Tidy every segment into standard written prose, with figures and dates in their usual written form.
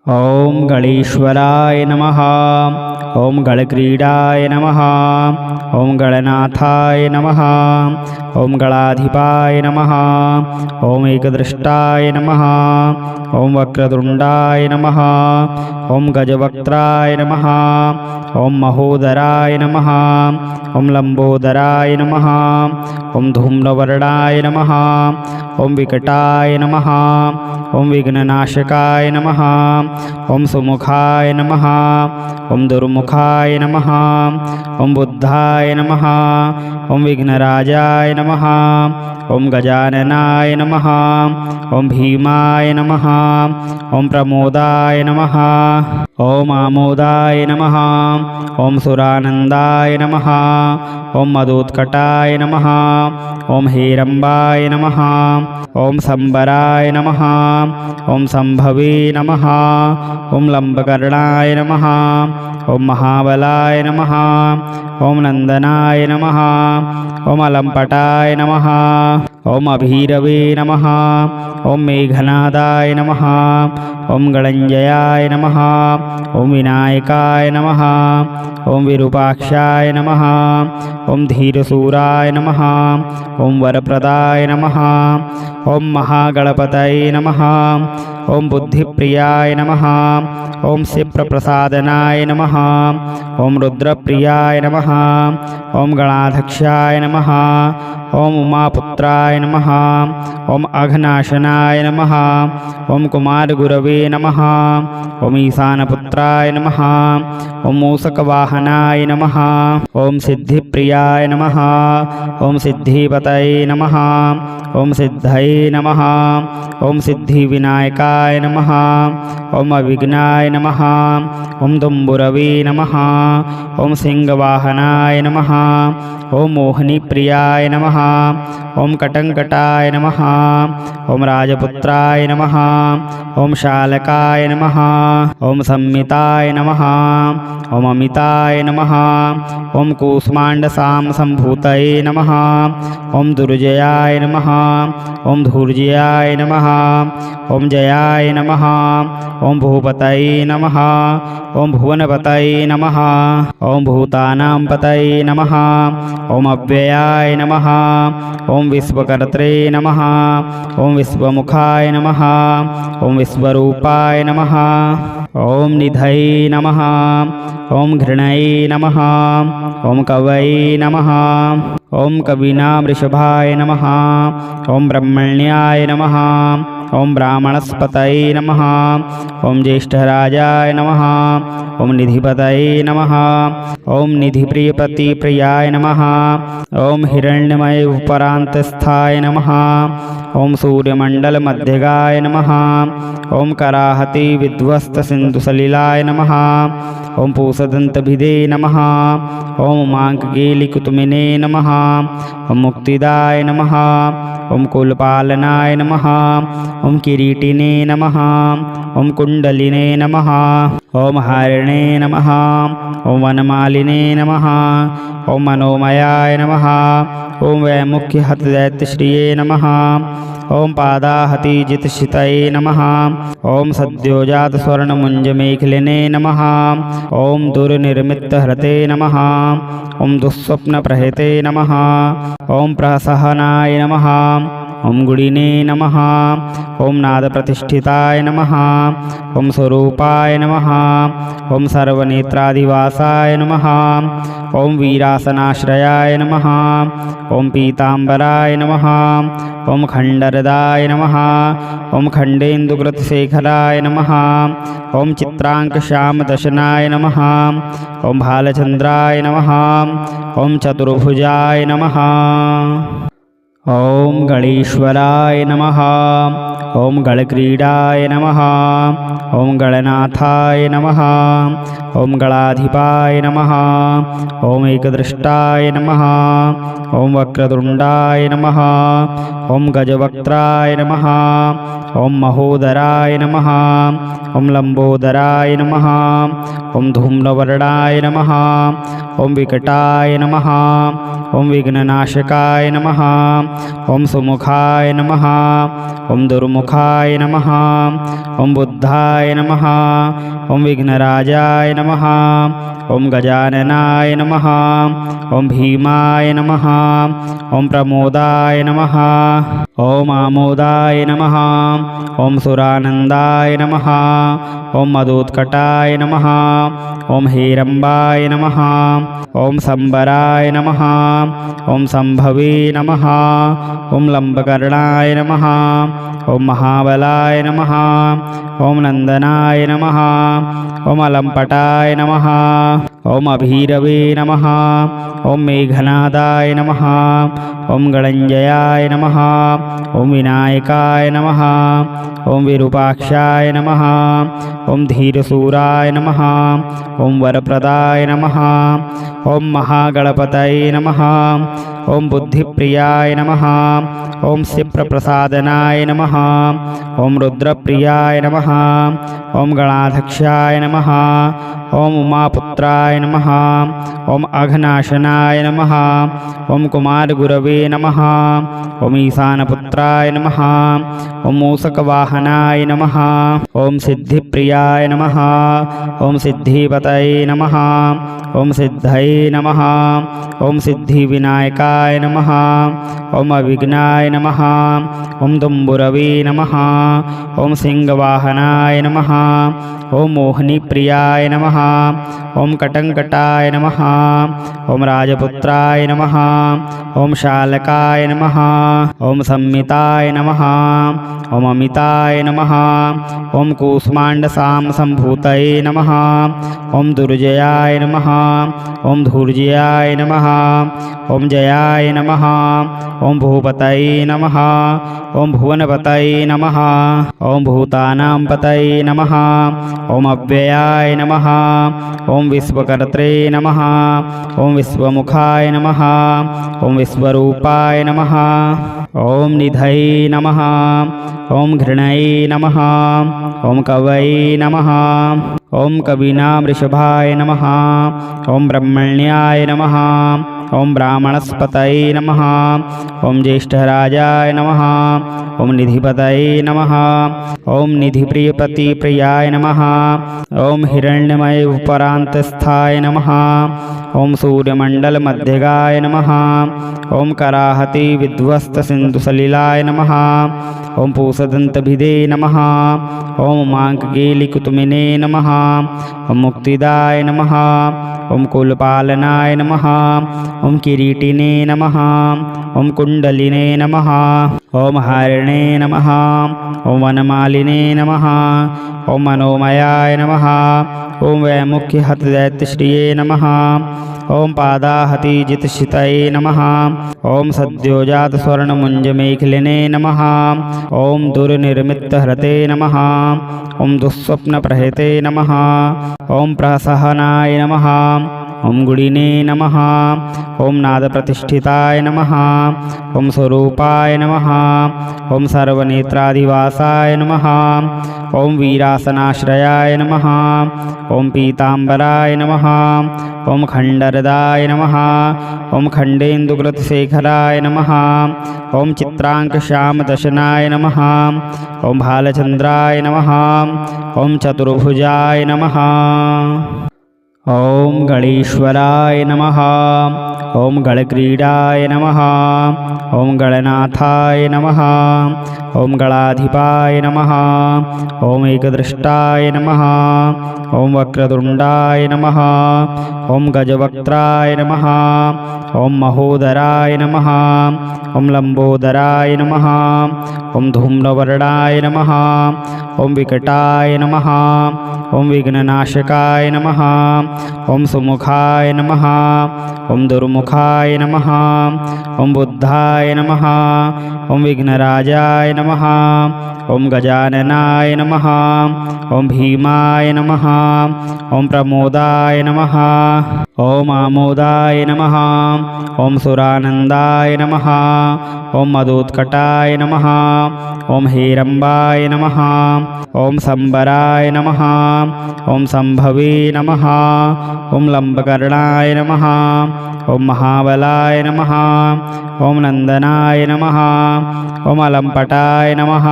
ओम गणेश्वराय नमः। ओम गणक्रीडाय नमः। ओम गणनाथाय नमः। ओम गणाधिपाय नमः। ओम एकदृष्टाय नमः। ओम वक्रतुंडाय नमः। ओम गजवक्त्राय नमः। ओम महोदराय नमः। ओम लंबोदराय नमः। ओम धूम्रवर्णाय नमः। ओम विकटाय नमः। ओम विघ्ननाशकाय नमः। ओम सुमुखाय नमः। ओम दुर्मुखाय नमः। ओम बुद्धाय नमः। ओम विघ्नराजाय नमः। ओम गजाननाय नमः। ओम भीमाय नमः। ओम प्रमोदाय नमः। ओम आमोदाय नमः। ओम सुरानंदाय नमः। ओम मदोत्कटाय नमः। ओम हेरंबाय नमः। ओम संबराय नमः। ओम संभवे नमः। ओम लंबकर्णाय नमः। ओम महाबलाय नमः। ओम नंदनाय नमः। ओम अलंपटाय नमः। ओम अभीरवे नमः। ओम मेघनादाय नमः। ओम गणंजयाय नमः। ओम विनायकाय नमः। ओम विरूपाक्षाय नमः। ओम धीरसूराय नमः। ओम वरप्रदाय नमः। ओम महागणपतये नमः। ओम बुद्धिप्रियाय नमः। ओम शिप्रप्रसादनाय नमः। ओम रुद्रप्रियाय नमः। ओम गणाध्यक्षाय नमः। ओम उमापुत्राय नमः। ओम अघनाशनाय नमः। ओम कुमारगुरवे नमः। ओम ईशानपुत्राय नमः। ओम मूषकवाहनाय नमः। ओम सिद्धिप्रियाय नमः। ओम सिद्धिपतये नमः। ओम सिद्धये नमः। ओम सिद्धिविनायकाय नमः। ओम अविघ्नाय नमः। ओम तुम्बुरवे नमः। ओम सिंहवाहनाय नमः। ओम मोहिनीप्रियाय नमः। ओम कटंकटाय नमः। ओम राजपुत्राय नमः। ओम शालकाय नमः। ओम संमिताय नमः। ओम अमिताय नमः। ओम कूष्मांडसाम संभूतये नमः। ओम दुर्जयाय नमः। ओम धूर्जयाय नमः। ओम जयाय नमः। ओम भूपतये नमः। ओम भुवनपतये नमः। ओम भूतानां पतये नमः। ओम अव्ययाय नमः। ओम विश्वकर्त्रे नमः। ओम विश्वमुखाय नमः। ओम विश्वरूपाय नमः। ओम निधये नमः। ओम घृणये नमः। ओम कवये नमः। ओम कवीनां वृषभाय नमः। ओम ब्रह्मण्याय नमः। ओम ब्राह्मणस्पतये नमः। ओम ज्येष्ठराजाय नमः। ओम निधिपतये नमः। ओम निधिप्रियपतिप्रियाय नमः। ओम हिरण्यमय उपरान्तस्थाय नमः। ओम सूर्यमण्डलमध्यगाय नमः। ओम कराहति विध्वस्तसिन्धुसलिलाय नमः। ओम पूषदन्तभिदे नमः। ओम माङ्गलीकुतुमिने नमः। ओम मुक्तिदाय नमः। ओम कुलपालनाय नमः। ओम किरीटिने नमः। ओम कुण्डलिने नमः। ओम हारिणे नमः। ओम वनमालिने नमः। ओम मनोमयाय नमः। ओम वैमुख्यहतदैत्यश्रिये नमः। ओम पादाहतिजितशितये नमः। ओम सद्योजातस्वर्णमुञ्जमेखलिने नमः। ओम दुर्निर्मितहृते नमः। ओम दुःस्वप्नप्रहृते नमः। ओम प्रसहनाय नमः। ओम गुणिने नमः। ओम नादप्रतिष्ठिताय नमः। ओम स्वरूपाय नमः। ओम सर्वनेत्राधिवासाय नमः। ओम वीरासनाश्रयाय नमः। ओम पीताम्बराय नमः। ओम खण्डरदाय नमः। ओम खण्डेन्दुकृतशेखराय नमः। ओम चित्राङ्कश्यामदशनाय नमः। ओम भालचन्द्राय नमः। ओम चतुर्भुजाय नमः। ओम गणेश्वराय नमः। ओम गणक्रीडाय नमः। ओम गणनाथाय नमः। ओम गणाधिपाय नमः। ओम एकदृष्टाय नमः। ओम वक्रतुंडाय नमः। ओम गजवक्त्राय नमः। ओम महोदराय नमः। ओम लंबोदराय नमः। ओम धूम्रवर्णाय नमः। ओम विकटाय नमः। ओम विघ्ननाशकाय नमः। ॐ सुमुखाय नमः ॐ दुर्मुखाय नमः ॐ बुद्धाय नमः ॐ विघ्नराजाय नमः ॐ गजाननाय नमः ॐ भीमाय नमः ॐ प्रमोदाय नमः ॐ आमोदाय नमः ॐ सुरानन्दाय नमः ॐ मदोत्कटाय नमः ॐ हेरम्बाय नमः ॐ सम्बराय नमः ॐ सम्भवे नमः ॐ लम्बकर्णाय नमः ॐ महाबलाय नमः ॐ नन्दनाय नमः ॐ अलम्पटाय नमः ॐ अभीरवे नमः ॐ मेघनादाय नमः ॐ गणञ्जयाय नमः ॐ विनायकाय नमः ॐ विरूपाक्षाय नमः ॐ धीरशूराय नमः ॐ वरप्रदाय नमः ॐ महागणपतये नमः ॐ बुद्धिप्रियाय नमः ॐ क्षिप्रप्रसादनाय नमः ॐ रुद्रप्रियाय नमः ॐ गणाध्यक्षाय नमः ॐ उमापुत्राय नमः ॐ अघनाशनाय नमः ॐ कुमारगुरवे नमः ॐ ईशानपुत्राय नमः ॐ मूषकवाहनाय नमः ॐ सिद्धिप्रियाय नमः ॐ सिद्धिपतये नमः ॐ सिद्धये नमः ॐ सिद्धिविनायकाय नमः ॐ अविघ्नाय नमः ॐ तुम्बुरवे नमः ॐ सिंहवाहनाय नमः ॐ मोहिनीप्रियाय नमः ॐ कटङ्कटाय नमः ॐ राजपुत्राय नमः ॐ शालकाय नमः ॐ संमिताय नमः ॐ अमिताय नमः ॐ कूष्माण्डसामसम्भूतये नमः ॐ दुर्जयाय नमः ॐ धूर्जयाय नमः ॐ जयाय नमः ॐ भूपतये नमः ॐ भुवनपतये नमः ॐ भूतानां पतये नमः ॐ अव्ययाय नमः ॐ विश्वकर्त्रे नमः ॐ विश्वमुखाय नमः ॐ विश्वरूपाय नमः ॐ निधये नमः ॐ घृणये नमः ॐ कवये नमः ॐ कवीनां वृषभाय नमः ॐ ब्रह्मण्याय नमः ॐ ब्राह्मणस्पतये नमः ॐ ज्येष्ठराजाय नमः ॐ निधिपतये नमः ॐ निधिप्रियपतिप्रियाय नमः ॐ हिरण्यमय उपरान्तस्थाय नमः ॐ सूर्यमण्डलमध्यगाय नमः ॐ कराहति विध्वस्तसिन्धुसलिलाय नमः ॐ पूषदन्तभिदे नमः ॐ माङ्कगेलिकुतुमिने नमः ॐ मुक्तिदाय नमः ॐ कुलपालनाय नमः ॐ किरीटिने नमः ॐ कुण्डलिने नमः ॐ हारिणे नमः ॐ वनमालिने नमः ॐ मनोमयाय नमः ॐ वैमुख्यहतदैत्यश्रिये नमः ॐ पादाहतिजितशितये नमः ॐ सद्योजातस्वर्णमुञ्जमेखलिने नमः ॐ दुर्निर्मितहृते नमः ॐ दुःस्वप्नप्रहते नमः ॐ प्रसहनाय नमः ॐ गुडिने नमः ॐ नादप्रतिष्ठिताय नमः ॐ स्वरूपाय नमः ॐ सर्वनेत्राधिवासाय नमः ॐ वीरासनाश्रयाय नमः ॐ पीताम्बराय नमः ॐ खण्डरदाय नमः ॐ खण्डेन्दुकृतशेखराय नमः ॐ चित्राङ्कश्यामदशनाय नमः ॐ भालचन्द्राय नमः ॐ चतुर्भुजाय नमः ॐ गणेश्वराय नमः ॐ गणक्रीडाय नमः ॐ गणनाथाय नमः ॐ गणाधिपाय नमः ॐ एकदृष्टाय नमः ॐ वक्रतुण्डाय नमः ॐ गजवक्त्राय नमः ॐ महोदराय नमः ॐ लम्बोदराय नमः ॐ धूम्रवर्णाय नमः ॐ विकटाय नमः ॐ विघ्ननाशकाय नमः ॐ सुमुखाय नमः ॐ दुर्मुखाय नमः ॐ बुद्धाय नमः ॐ विघ्नराजाय नमः ॐ गजाननाय नमः ॐ भीमाय नमः ॐ प्रमोदाय नमः ॐ आमोदाय नमः। ॐ सुरानन्दाय नमः। ॐ मदोत्कटाय नमः। ॐ हेरम्बाय नमः। ॐ सम्बराय नमः। ॐ सम्भवे नमः। ॐ लम्बकर्णाय नमः। ॐ महाबलाय नमः। ॐ नन्दनाय नमः। ॐ अलम्पटाय नमः।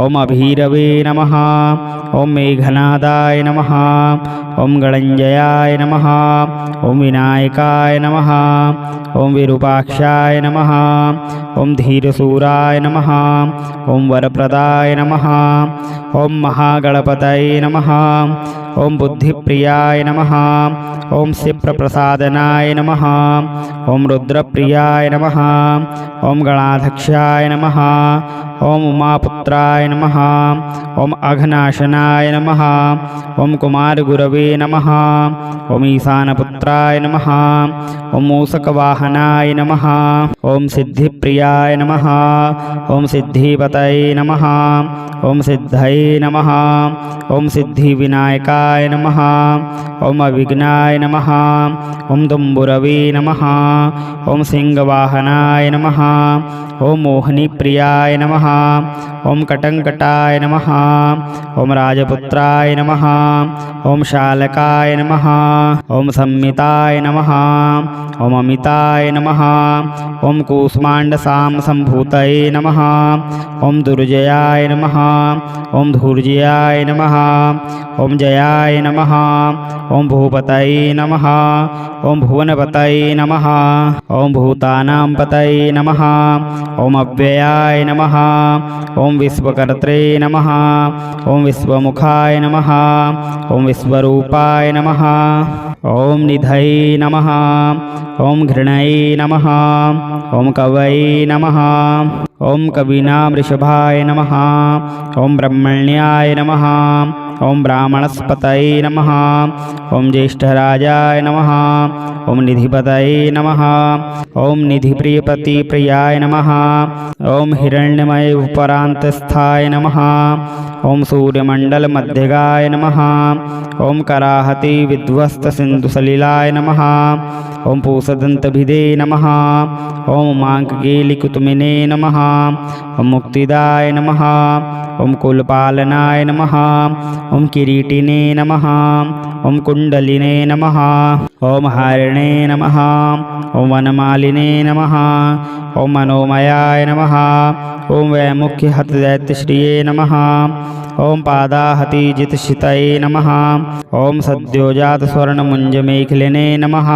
ॐ अभीरवे नमः। ॐ मेघनादाय नमः। ॐ गणञ्जयाय नमः। ॐ विनायकाय नमः। ॐ विरूपाक्षाय नमः। ॐ धीरशूराय नमः। ॐ वरप्रदाय नमः। ॐ महागणपतये नमः। ॐ बुद्धिप्रियाय नमः। ॐ क्षिप्रप्रसादनाय नमः। ॐ रुद्रप्रियाय नमः। ॐ गणाध्यक्षाय नमः। ॐ उमापुत्राय नमः। ॐ अघनाशनाय नमः। ॐ कुमारगुरवे नमः। ॐ ईशानपुत्राय नमः। ॐ मूषकवाहनाय नमः। ॐ सिद्धिप्रियाय नमः। ॐ सिद्धिपतये नमः। ॐ सिद्धये नमः। ॐ सिद्धिविनायकाय नमः। ॐ अविघ्नाय नमः। ॐ तुम्बुरवे नमः। ॐ सिंहवाहनाय नमः। ॐ मोहिनीप्रियाय नमः। ॐ कटङ्कटाय नमः। ॐ राजपुत्राय नमः। ॐ शालकाय नमः। ॐ संमिताय नमः। ॐ अमिताय नमः। ॐ कूष्माण्डसामसम्भूतये नमः। ॐ दुर्जयाय नमः। ॐ धूर्जयाय नमः। ॐ जयाय नमः। ॐ भूपतये नमः। ॐ भुवनपतये नमः। ॐ भूतानां पतये नमः। ॐ अव्ययाय नमः। ॐ विश्वकर्त्रे नमः। ॐ विश्वमुखाय नमः। ॐ विश्वरूपाय नमः। ॐ निधये नमः। ॐ घृणये नमः। ॐ कवये नमः। ॐ कवीनां ऋषभाय नमः। ॐ ब्रह्मण्याय नमः। ॐ ब्राह्मणस्पतये नमः। ॐ ज्येष्ठराजाय नमः। ॐ निधिपतये नमः। ॐ निधिप्रियपतिप्रियाय नमः। ॐ हिरण्यमय उपरान्तस्थाय नमः। ॐ सूर्यमण्डलमध्यगाय नमः। ॐ कराहति विध्वस्तसिन्धुसलिलाय नमः। ॐ पूषदन्तभिदे नमः। ॐ माङ्ककेलिकुतुमिने नमः। ॐ मुक्तिदाय नमः। ॐ कुलपालनाय नमः। ॐ किरीटिने नमः। ॐ कुण्डलिने नमः। ॐ हारिणे नमः। ॐ वनमालिने नमः। ॐ मनोमयाय नमः। ॐ वैमुख्यहतदैत्यश्रिये नमः। ॐ पादाहतिजितशितये नमः। ॐ सद्योजातस्वर्णमुञ्जमेखलिने नमः।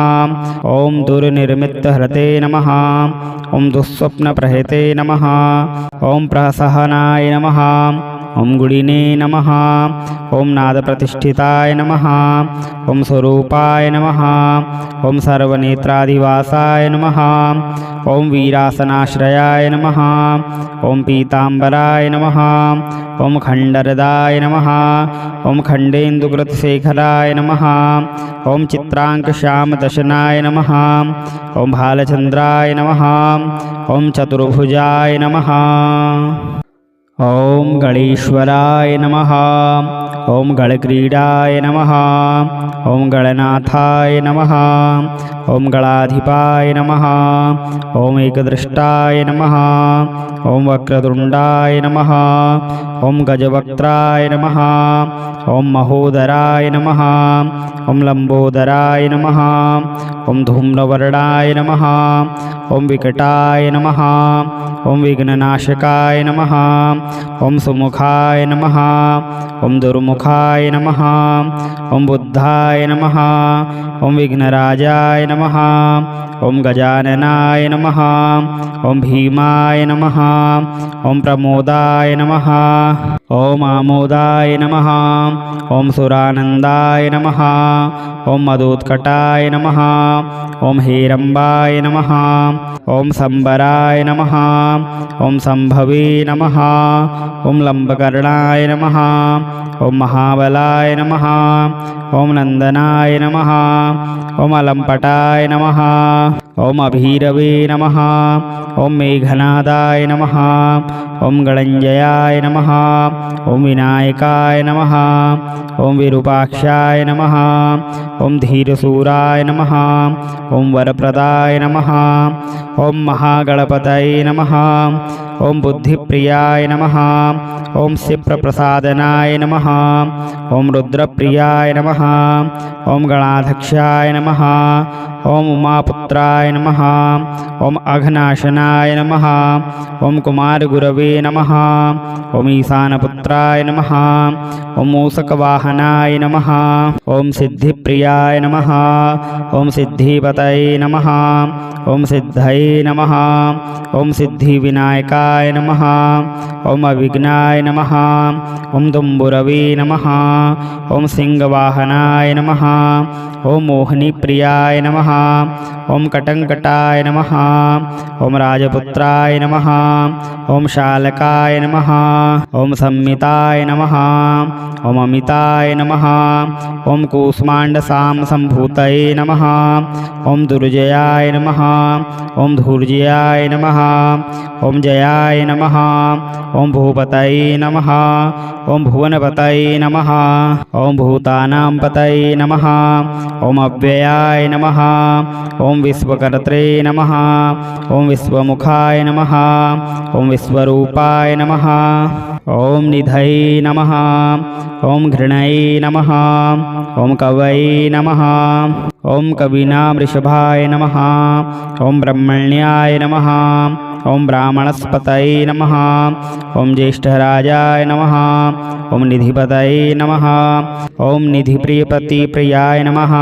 ॐ दुर्निर्मितहृते नमः। ॐ दुःस्वप्नप्रहृते नमः। ॐ प्रसहनाय नमः। ॐ गुडिने नमः। ॐ नादप्रतिष्ठिताय नमः। ॐ स्वरूपाय नमः। ॐ सर्वनेत्राधिवासाय नमः। ॐ वीरासनाश्रयाय नमः। ॐ पीताम्बराय नमः। ॐ खण्डरदाय नमः। ॐ खण्डेन्दुकृतशेखराय नमः। ॐ चित्राङ्कश्यामदशनाय नमः। ॐ भालचन्द्राय नमः। ॐ चतुर्भुजाय नमः। ॐ गणेश्वराय नमः। ॐ गणक्रीडाय नमः। ॐ गणनाथाय नमः। ॐ गणाधिपाय नमः। ॐ एकदृष्टाय नमः। ॐ वक्रतुण्डाय नमः। ॐ गजवक्त्राय नमः। ॐ महोदराय नमः। ॐ लम्बोदराय नमः। ॐ धूम्रवर्णाय नमः। ॐ विकटाय नमः। ॐ विघ्ननाशकाय नमः। ॐ सुमुखाय नमः। ॐ दुर्मुखाय नमः। ॐ बुद्धाय नमः। ॐ विघ्नराजाय नमः। ॐ गजाननाय नमः। ॐ भीमाय नमः। ॐ प्रमोदाय नमः। ॐ आमोदाय नमः। ॐ सुरानन्दाय नमः। ॐ मदोत्कटाय नमः। ॐ हेरम्बाय नमः। ॐ सम्बराय नमः। ॐ सम्भवे नमः। ॐ लम्बकर्णाय नमः। ॐ महाबलाय नमः। ॐ नन्दनाय नमः। ॐ अलम्पटाय नमः। ॐ अभीरवे नमः। ॐ मेघनादाय नमः। ॐ गणञ्जयाय नमः। ॐ विनायकाय नमः। ॐ विरूपाक्षाय नमः। ॐ धीरशूराय नमः। ॐ वरप्रदाय नमः। ॐ महागणपतये नमः। ॐ बुद्धिप्रियाय नमः। ॐ क्षिप्रप्रसादनाय नमः। ॐ रुद्रप्रियाय नमः। ॐ गणाध्यक्षाय नमः। ॐ उमापुत्राय नमः। ॐ अघनाशनाय नमः। ॐ कुमारगुरवे नमः। ॐ ईशानपुत्राय नमः। ॐ मूषकवाहनाय नमः। ॐ सिद्धिप्रियाय नमः। ॐ सिद्धिपतये नमः। ॐ सिद्धये नमः। ॐ सिद्धिविनायकाय नमः। ॐ अविघ्नाय नमः। ॐ तुम्बुरवे नमः। ॐ सिंहवाहनाय नमः। ॐ मोहिनीप्रियाय नमः। ॐ कटङ्कटाय नमः। ॐ राजपुत्राय नमः। ॐ शालकाय नमः। ॐ संमिताय नमः। ॐ अमिताय नमः। ॐ कूष्माण्डसामसम्भूतये नमः। ॐ दुर्जयाय नमः। ॐ धूर्जयाय नमः। ॐ जयाय नमः। ॐ भूपतये नमः। ॐ भुवनपतये नमः। ॐ भूतानां पतये नमः। ॐ अव्ययाय नमः। ॐ विश्वकर्त्रे नमः। ॐ विश्वमुखाय नमः। ॐ विश्वरूपाय नमः। ॐ निधये नमः। ॐ घृणये नमः। ॐ कवये नमः। ॐ कवीनां वृषभाय नमः। ॐ ब्रह्मण्याय नमः। ॐ ब्राह्मणस्पतये नमः। ॐ ज्येष्ठराजाय नमः। ॐ निधिपतये नमः। ॐ निधिप्रियपतिप्रियाय नमः।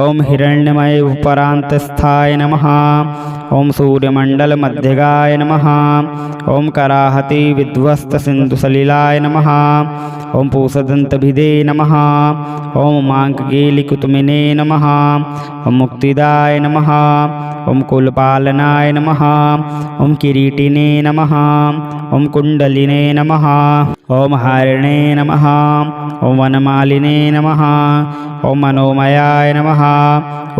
ॐ हिरण्यमय उपरान्तस्थाय नमः। ॐ सूर्यमण्डलमध्यगाय नमः। ॐ कराहति विध्वस्तसिन्धुसलिलाय नमः। ॐ पूषदन्तभिदे नमः। ॐ माङ्ककेलिकुतुमिने नमः। ॐ मुक्तिदाय नमः। ॐ कुलपालनाय नमः। ॐ किरीटिने नमः। ॐ कुण्डलिने नमः। ॐ हारिणे नमः। ॐ वनमालिने नमः। ॐ मनोमयाय नमः।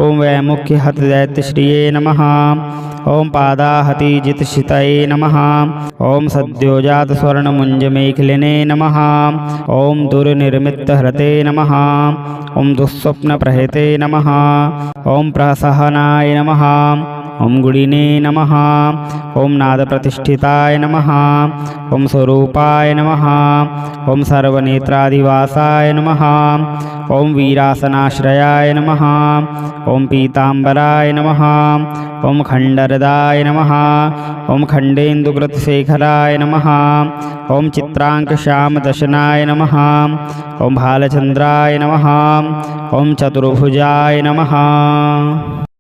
ॐ वैमुख्यहतदैत्यश्रिये नमः। ॐ पादाहतिजितशितये नमः। ॐ सद्योजातस्वर्णमुञ्जमेखलिने नमः। ॐ दुर्निर्मितहृते नमः। ॐ दुःस्वप्नप्रहृते नमः। ॐ प्रसहनाय नमः। ॐ गुडिने नमः। ॐ नादप्रतिष्ठिताय नमः। ॐ स्वरूपाय नमः। ॐ सर्वनेत्राधिवासाय नमः। ॐ वीरासनाश्रयाय नमः। ॐ पीताम्बराय नमः। ॐ खण्डरदाय नमः। ॐ खण्डेन्दुकृतशेखराय नमः। ॐ चित्राङ्कश्यामदशनाय नमः। ॐ भालचन्द्राय नमः। ॐ चतुर्भुजाय नमः।